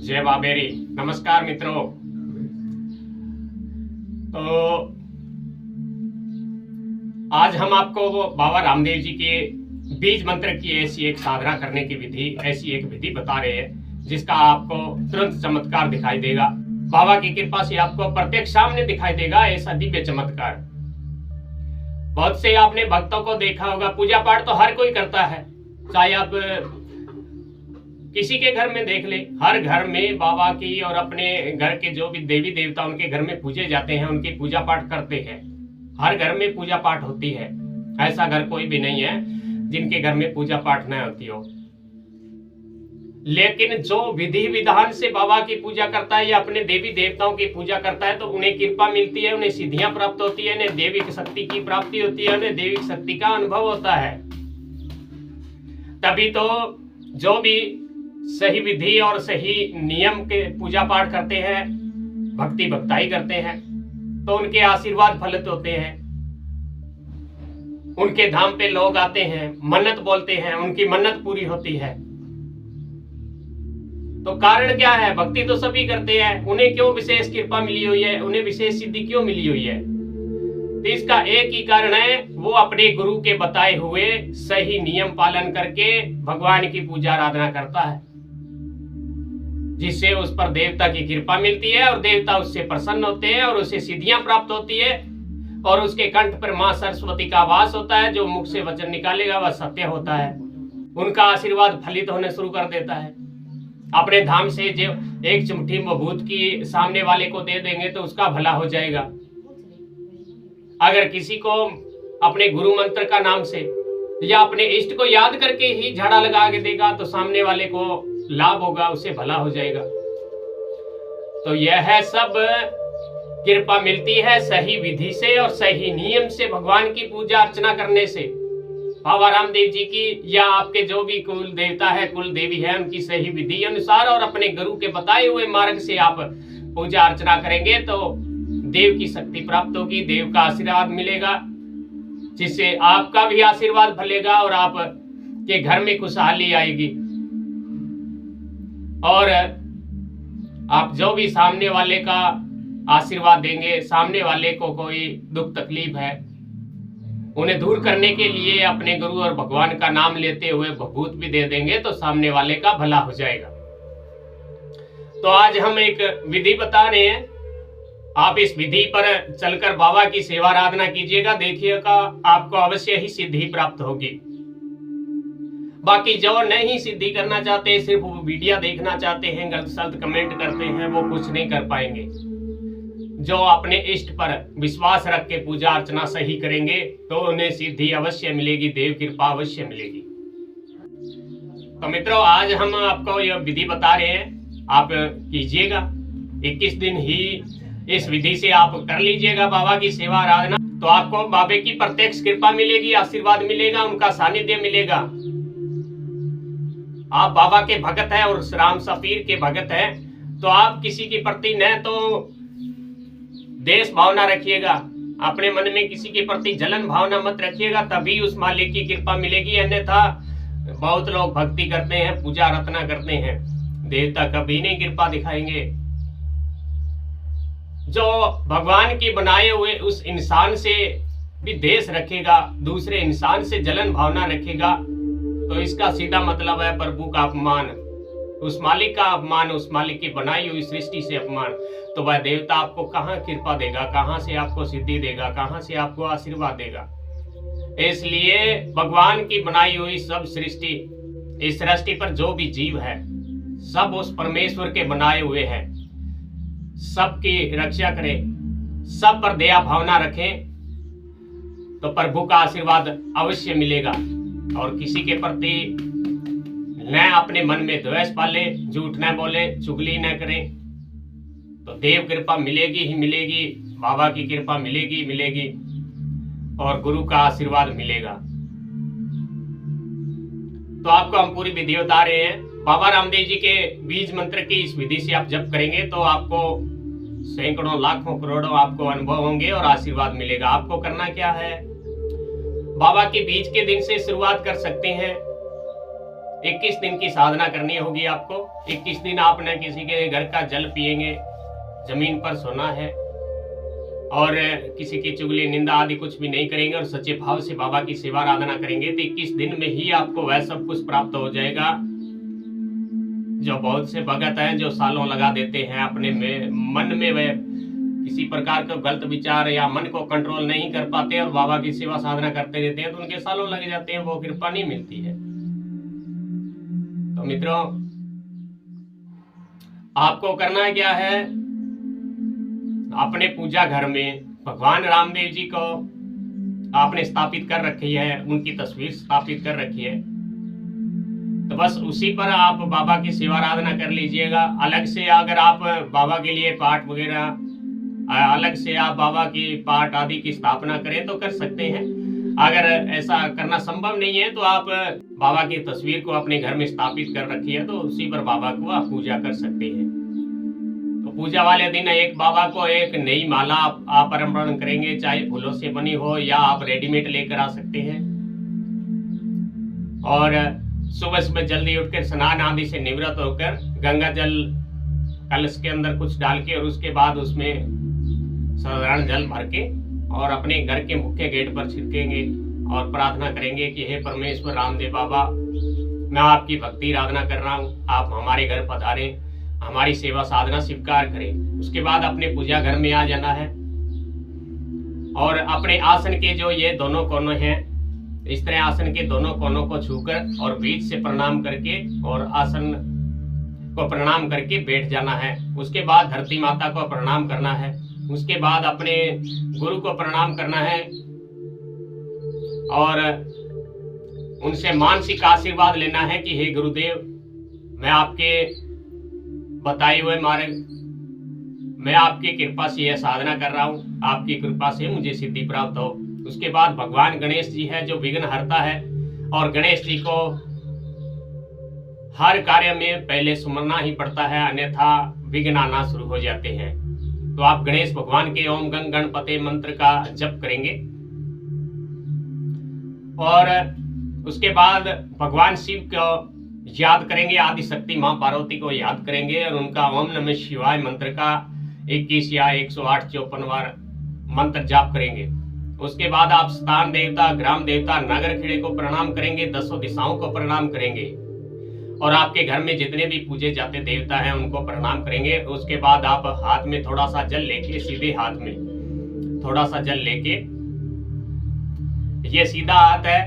जय बाबेरी। नमस्कार मित्रों। तो आज हम आपको वो बाबा रामदेव जी के बीज मंत्र की ऐसी एक साधना करने की विधि, ऐसी एक विधि बता रहे हैं जिसका आपको तुरंत चमत्कार दिखाई देगा। बाबा की कृपा से आपको प्रत्यक्ष सामने दिखाई देगा ऐसा दिव्य चमत्कार। बहुत से आपने भक्तों को देखा होगा, पूजा पाठ तो हर कोई करता है, चाहे आप किसी के घर में देख ले, हर घर में बाबा की और अपने घर के जो भी देवी देवता उनके घर में पूजे जाते हैं, उनकी पूजा पाठ करते हैं। हर घर में पूजा पाठ होती है, ऐसा घर कोई भी नहीं है जिनके घर में पूजा पाठ न होती हो। लेकिन जो विधि विधान से बाबा की पूजा करता है या अपने देवी देवताओं की पूजा करता है तो उन्हें कृपा मिलती है, उन्हें सिद्धियां प्राप्त होती है, उन्हें देविक शक्ति की प्राप्ति होती है, उन्हें देविक शक्ति का अनुभव होता है। तभी तो जो भी सही विधि और सही नियम के पूजा पाठ करते हैं, भक्ति भक्ताई करते हैं, तो उनके आशीर्वाद फलित होते हैं। उनके धाम पे लोग आते हैं, मन्नत बोलते हैं, उनकी मन्नत पूरी होती है। तो कारण क्या है? भक्ति तो सभी करते हैं, उन्हें क्यों विशेष कृपा मिली हुई है, उन्हें विशेष सिद्धि क्यों मिली हुई है? तो इसका एक ही कारण है, वो अपने गुरु के बताए हुए सही नियम पालन करके भगवान की पूजा आराधना करता है, जिससे उस पर देवता की कृपा मिलती है और देवता उससे प्रसन्न होते हैं और उसे सिद्धियां प्राप्त होती है और उसके कंठ पर मां सरस्वती का वास होता है। जो मुख से वचन निकालेगा वह सत्य होता है। उनका आशीर्वाद फलित होने शुरू कर देता है। अपने धाम से जो एक चिमटी मबूत की सामने वाले को दे देंगे तो उसका भला हो जाएगा। अगर किसी को अपने गुरु मंत्र का नाम से या अपने इष्ट को याद करके ही झाड़ा लगा के देगा तो सामने वाले को लाभ होगा, उसे भला हो जाएगा। तो यह सब कृपा मिलती है सही विधि से और सही नियम से, भगवान की पूजा अर्चना करने से। बाबा रामदेव जी की या आपके जो भी कुल देवता है, कुल देवी है, उनकी सही विधि अनुसार और अपने गुरु के बताए हुए मार्ग से आप पूजा अर्चना करेंगे तो देव की शक्ति प्राप्त होगी, देव का आशीर्वाद मिलेगा, जिससे आपका भी आशीर्वाद फलेगा और आप के घर में खुशहाली आएगी। और आप जो भी सामने वाले का आशीर्वाद देंगे, सामने वाले को कोई दुख तकलीफ है उन्हें दूर करने के लिए अपने गुरु और भगवान का नाम लेते हुए भभूत भी दे देंगे तो सामने वाले का भला हो जाएगा। तो आज हम एक विधि बता रहे हैं, आप इस विधि पर चलकर बाबा की सेवा आराधना कीजिएगा, देखिएगा आपको अवश्य ही सिद्धि प्राप्त होगी। बाकी जो नहीं सिद्धि करना चाहते, सिर्फ वीडियो देखना चाहते हैं, गलत सलत कमेंट करते हैं, वो कुछ नहीं कर पाएंगे। जो अपने इष्ट पर विश्वास रख के पूजा अर्चना सही करेंगे तो उन्हें सिद्धि अवश्य मिलेगी, देव कृपा अवश्य मिलेगी। तो मित्रों, आज हम आपको यह विधि बता रहे हैं, आप कीजिएगा। 21 दिन ही इस विधि से आप कर लीजिएगा बाबा की सेवा आराधना, तो आपको बाबे की प्रत्यक्ष कृपा मिलेगी, आशीर्वाद मिलेगा, उनका सानिध्य मिलेगा। आप बाबा के भगत हैं और राम सफीर के भगत हैं, तो आप किसी के प्रति न तो देश भावना रखिएगा, अपने मन में किसी के प्रति जलन भावना मत रखिएगा, तभी उस मालिक की कृपा मिलेगी। अन्यथा बहुत लोग भक्ति करते हैं, पूजा अर्चना करते हैं, देवता कभी नहीं कृपा दिखाएंगे। जो भगवान की बनाए हुए उस इंसान से भी देश रखेगा, दूसरे इंसान से जलन भावना रखेगा, तो इसका सीधा मतलब है प्रभु का अपमान, उस मालिक का अपमान, उस मालिक की बनाई हुई सृष्टि से अपमान। तो वह देवता आपको कहाँ कृपा देगा, कहाँ से आपको सिद्धि देगा, कहाँ से आपको आशीर्वाद देगा? इसलिए भगवान की बनाई हुई सब सृष्टि, इस सृष्टि पर जो भी जीव है सब उस परमेश्वर के बनाए हुए हैं। सबकी रक्षा करें, सब पर दया भावना रखें तो प्रभु का आशीर्वाद अवश्य मिलेगा। और किसी के प्रति न अपने मन में द्वेष पाले, झूठ न बोले, चुगली न करें, तो देव कृपा मिलेगी ही मिलेगी, बाबा की कृपा मिलेगी मिलेगी और गुरु का आशीर्वाद मिलेगा। तो आपको हम पूरी विधि बता रहे हैं। बाबा रामदेव जी के बीज मंत्र की इस विधि से आप जप करेंगे तो आपको सैकड़ों लाखों करोड़ों आपको अनुभव होंगे और आशीर्वाद मिलेगा। आपको करना क्या है? बाबा के बीज के दिन से शुरुआत कर सकते हैं। 21 दिन की साधना करनी होगी आपको। 21 दिन आपने किसी के घर का जल पिएंगे, जमीन पर सोना है और किसी की चुगली निंदा आदि कुछ भी नहीं करेंगे और सच्चे भाव से बाबा की सेवा आराधना करेंगे तो 21 दिन में ही आपको वह सब कुछ प्राप्त हो जाएगा जो बहुत से भगत हैं जो सालों लगा देते हैं अपने मन में वह किसी प्रकार का गलत विचार या मन को कंट्रोल नहीं कर पाते और बाबा की सेवा साधना करते रहते हैं तो उनके सालों लग जाते हैं, वो कृपा नहीं मिलती है। तो मित्रों, आपको करना क्या है, अपने पूजा घर में भगवान रामदेव जी को आपने स्थापित कर रखी है, उनकी तस्वीर स्थापित कर रखी है, तो बस उसी पर आप बाबा की सेवा आराधना कर लीजिएगा। अलग से अगर आप बाबा के लिए पाठ वगैरह अलग से आप बाबा की पाठ आदि की स्थापना करें तो कर सकते हैं। अगर ऐसा करना संभव नहीं है तो आप बाबा की तस्वीर को अपने घर में स्थापित कर रखी है तो उसी पर बाबा को आप पूजा कर सकते हैं। तो पूजा वाले दिन एक बाबा को एक नई माला आप अर्पण करेंगे, चाहे फूलों से बनी हो या आप रेडीमेड लेकर आ सकते हैं। और सुबह सुबह जल्दी उठकर स्नान आदि से निवृत्त होकर गंगा जल कलश के अंदर कुछ डाल के और उसके बाद उसमें साधारण जल भर के और अपने घर के मुख्य गेट पर छिड़केंगे और प्रार्थना करेंगे कि हे परमेश्वर रामदेव बाबा, मैं आपकी भक्ति आराधना कर रहा हूँ, आप हमारे घर पधारें, हमारी सेवा साधना स्वीकार करें। उसके बाद अपने पूजा घर में आ जाना है और अपने आसन के जो ये दोनों कोनों हैं, इस तरह आसन के दोनों कोनों को छूकर और बीच से प्रणाम करके और आसन को प्रणाम करके बैठ जाना है। उसके बाद धरती माता को प्रणाम करना है। उसके बाद अपने गुरु को प्रणाम करना है और उनसे मानसिक आशीर्वाद लेना है कि हे गुरुदेव, मैं आपके बताए हुए मार्ग, मैं आपकी कृपा से यह साधना कर रहा हूँ, आपकी कृपा से मुझे सिद्धि प्राप्त हो। उसके बाद भगवान गणेश जी है जो विघ्न हरता है और गणेश जी को हर कार्य में पहले सुमरना ही पड़ता है, अन्यथा विघ्न आना शुरू हो जाते हैं। तो आप गणेश भगवान के ओम गंग गणपते मंत्र का जप करेंगे और उसके बाद भगवान शिव को याद करेंगे, आदि शक्ति मां पार्वती को याद करेंगे और उनका ओम नमः शिवाय मंत्र का 21 या 108 54 बार मंत्र जाप करेंगे। उसके बाद आप स्थान देवता, ग्राम देवता, नगर खेड़े को प्रणाम करेंगे, 10 दिशाओं को प्रणाम करेंगे और आपके घर में जितने भी पूजे जाते देवता हैं उनको प्रणाम करेंगे। उसके बाद आप हाथ में थोड़ा सा जल लेके, सीधे हाथ में थोड़ा सा जल लेके, ये सीधा हाथ है।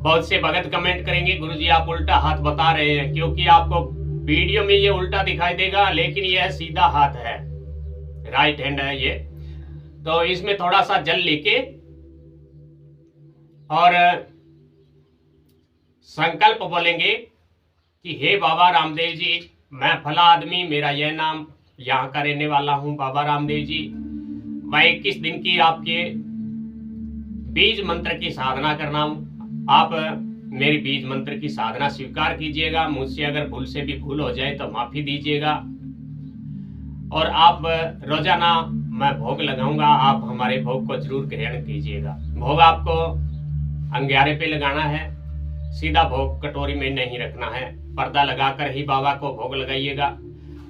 बहुत से भगत कमेंट करेंगे गुरुजी आप उल्टा हाथ बता रहे हैं, क्योंकि आपको वीडियो में ये उल्टा दिखाई देगा लेकिन यह सीधा हाथ है, राइट हैंड है ये। तो इसमें थोड़ा सा जल लेके और संकल्प बोलेंगे कि हे बाबा रामदेव जी, मैं फला आदमी, मेरा यह नाम, यहाँ का रहने वाला हूँ बाबा रामदेव जी, मैं 21 दिन की आपके बीज मंत्र की साधना करना हूँ। आप मेरी बीज मंत्र की साधना स्वीकार कीजिएगा। मुझसे अगर भूल से भी भूल हो जाए तो माफी दीजिएगा और आप रोजाना मैं भोग लगाऊंगा, आप हमारे भोग को जरूर ग्रहण कीजिएगा। भोग आपको अंगारे पे लगाना है, सीधा भोग कटोरी में नहीं रखना है, पर्दा लगाकर ही बाबा को भोग लगाइएगा।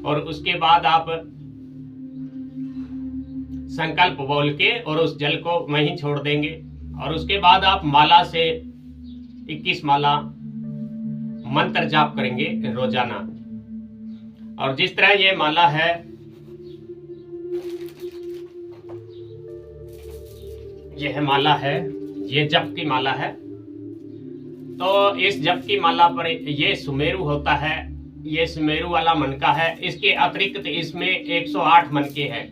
और उसके बाद आप संकल्प बोल के और उस जल को वहीं छोड़ देंगे और उसके बाद आप माला से 21 माला मंत्र जाप करेंगे रोजाना। और जिस तरह ये माला है, यह माला है, ये जप की माला है, तो इस जप की माला पर ये सुमेरु होता है, ये सुमेरु वाला मनका है। इसके अतिरिक्त इसमें 108 मनके हैं।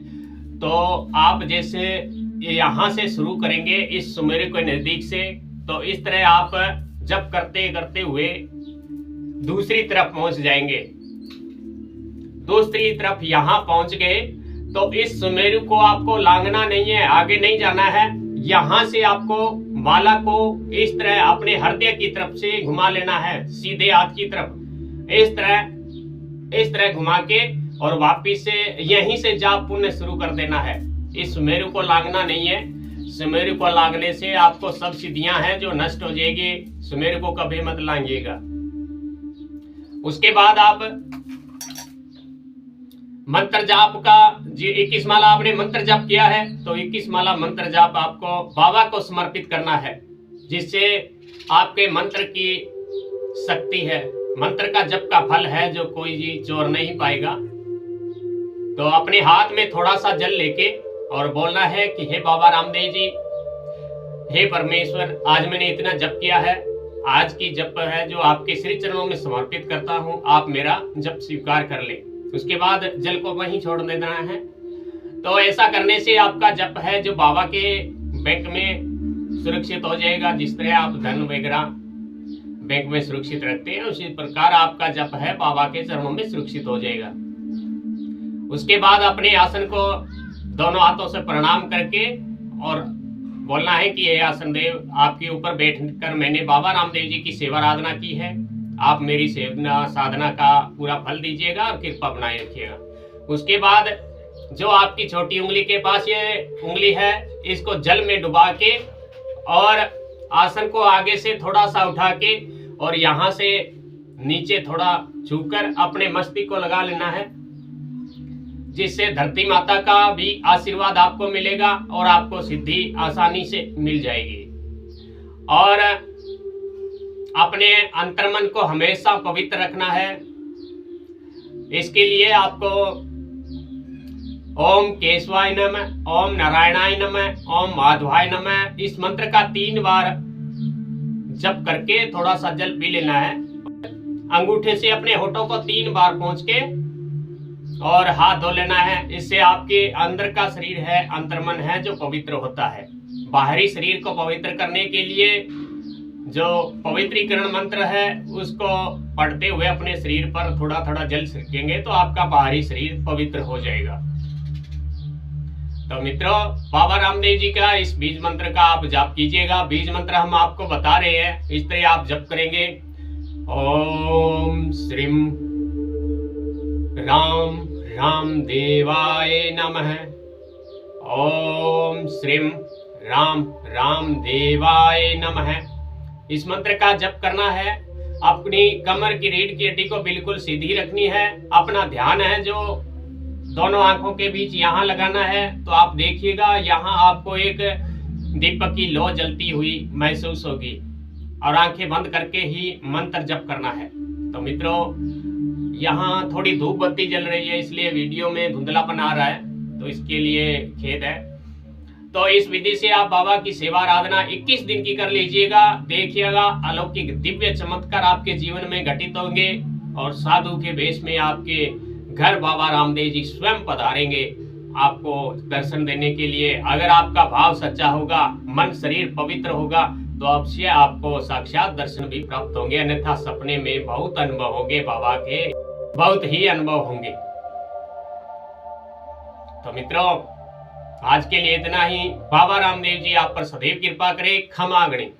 तो आप जैसे यहाँ से शुरू करेंगे इस सुमेरु के नजदीक से, तो इस तरह आप जप करते करते हुए दूसरी तरफ पहुंच जाएंगे। दूसरी तरफ यहाँ पहुंच गए तो इस सुमेरु को आपको लांघना नहीं है, आगे नहीं जाना है। यहाँ से आपको माला को इस तरह अपने हृदय की तरफ से घुमा लेना है, सीधे हाथ की तरफ इस तरह घुमा के और वापिस से यहीं से जाप पुण्य शुरू कर देना है। इस सुमेरु को लांघना नहीं है। सुमेरु को लांघने से आपको सब सिद्धियां हैं जो नष्ट हो जाएगी। सुमेरु को कभी मत लांघिएगा। उसके बाद आप मंत्र जाप का 21 माला आपने मंत्र जाप किया है तो 21 माला मंत्र जाप आपको बाबा को समर्पित करना है, जिससे आपके मंत्र की शक्ति है, मंत्र का जप का फल है जो कोई जी चोर नहीं पाएगा। तो अपने हाथ में थोड़ा सा जल लेके और बोलना है कि हे बाबा रामदेव जी, हे परमेश्वर, आज मैंने इतना जप किया है, आज की जप है जो आपके श्री चरणों में समर्पित करता हूँ, आप मेरा जप स्वीकार कर ले। उसके बाद जल को वहीं छोड़ देना है। तो ऐसा करने से आपका जप है जो बाबा के बैंक में सुरक्षित हो जाएगा। जिस तरह आप धन वगैरह बैंक में सुरक्षित रखते हैं, उसी प्रकार आपका जप है बाबा के चरणों में सुरक्षित हो जाएगा। उसके बाद अपने आसन को दोनों हाथों से प्रणाम करके और बोलना है कि हे आसन देव, आपके ऊपर बैठकर मैंने बाबा रामदेव जी की सेवा आराधना की है, आप मेरी सेवा साधना का पूरा फल दीजिएगा और कृपा बनाए रखिएगा। उसके बाद जो आपकी छोटी उंगली के पास ये उंगली है, इसको जल में डुबा के और आसन को आगे से थोड़ा सा उठा के और यहाँ से नीचे थोड़ा छूकर अपने मस्तिष्क को लगा लेना है, जिससे धरती माता का भी आशीर्वाद आपको मिलेगा और आपको सिद्धि आसानी से मिल जाएगी। और अपने अंतर्मन को हमेशा पवित्र रखना है। इसके लिए आपको ओम केशवाय नमः, ओम नारायणाय नमः, ओम माधवाय नमः इस मंत्र का 3 बार जप करके थोड़ा सा जल पी लेना है। अंगूठे से अपने होठों को 3 बार पहुंच के और हाथ धो लेना है। इससे आपके अंदर का शरीर है, अंतर्मन है जो पवित्र होता है। बाहरी शरीर को पवित्र करने के लिए जो पवित्रीकरण मंत्र है उसको पढ़ते हुए अपने शरीर पर थोड़ा थोड़ा जल छिड़केंगे तो आपका बाहरी शरीर पवित्र हो जाएगा। तो मित्रों, बाबा रामदेव जी का इस बीज मंत्र का आप जाप कीजिएगा। बीज मंत्र हम आपको बता रहे हैं, इस तरह आप जप करेंगे। ओम श्रीम राम रामदेवाय नमः, ओम श्रीम राम रामदेवाय नमः। इस मंत्र का जप करना है। अपनी कमर की रीढ़ की हड्डी को बिल्कुल सीधी रखनी है। अपना ध्यान है जो दोनों आंखों के बीच यहाँ लगाना है। तो आप देखिएगा यहाँ आपको एक दीपक की लौ जलती हुई महसूस होगी और आंखें बंद करके ही मंत्र जप करना है। तो मित्रों, यहाँ थोड़ी धूप बत्ती जल रही है, इसलिए वीडियो में धुंधलापन आ रहा है, तो इसके लिए खेद है। तो इस विधि से आप बाबा की सेवा आराधना 21 दिन की कर लीजिएगा। देखिएगा अलौकिक दिव्य चमत्कार आपके जीवन में घटित होंगे और साधु के वेश में आपके घर बाबा रामदेव जी स्वयं पधारेंगे आपको दर्शन देने के लिए। अगर आपका भाव सच्चा होगा, मन शरीर पवित्र होगा, तो अवश्य आपको साक्षात दर्शन भी प्राप्त होंगे, अन्यथा सपने में बहुत अनुभव होंगे, बाबा के बहुत ही अनुभव होंगे। तो मित्रों, आज के लिए इतना ही। बाबा रामदेव जी आप पर सदैव कृपा करें। खमा गणे।